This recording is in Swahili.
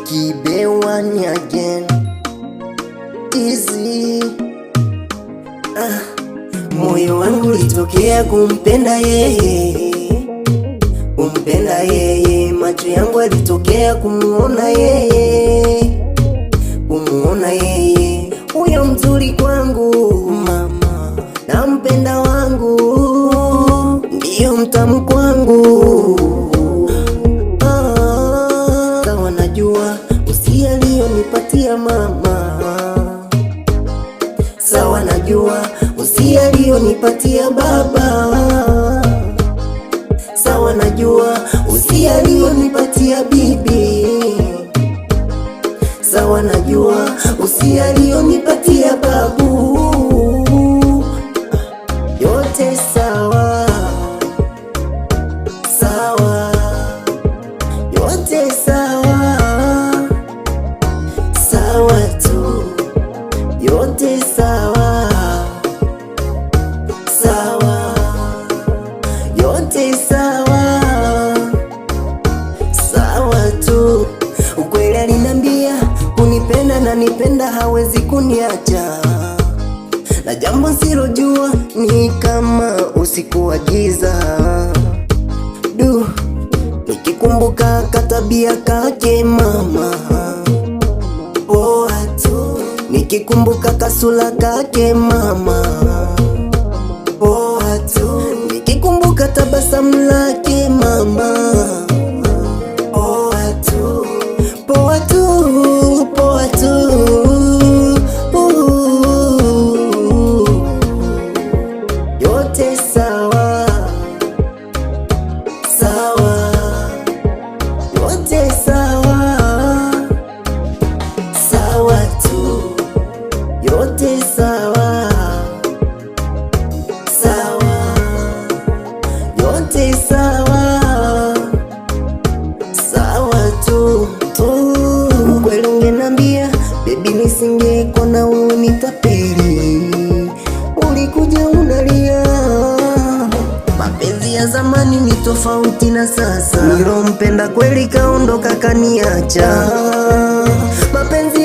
Kibe one again. Easy. Moyo wangu ulitokea kumpenda yeye, kumpenda yeye. Macho yangu alitokea kumuona yeye, kumuona yeye. Huyo mzuri kwangu mama, nampenda wangu, ndiyo mtamu kwangu. Sawa najua usia aliyonipatia mama, sawa najua usia aliyonipatia baba, sawa najua usia aliyonipatia bibi, sawa najua usia aliyonipatia babu. Yote sawa sawa, yote sawa sawa tu, yote sawa sawa, yote sawa sawa tu. Ukweli alinambia kunipenda na nipenda, hawezi kuniacha, na jambo silojua ni kama usiku wa giza. Nikikumbuka katabia kake mama, poa tu. Nikikumbuka kasula kake mama, poa tu. Nikikumbuka tabasamu lake mama, poa tu, poa tu, poa tu. Yote sawa sawa, yote sawa sawa tu, yote sawa sawa, yote sawa sawa tu. Ukweli ungenambia baby, nisingekuona wewe nitapeli. Ulikuja unalia, mapenzi ya zamani ni tofauti na sasa. Nilompenda kweli kaondoka kaniacha, mapenzi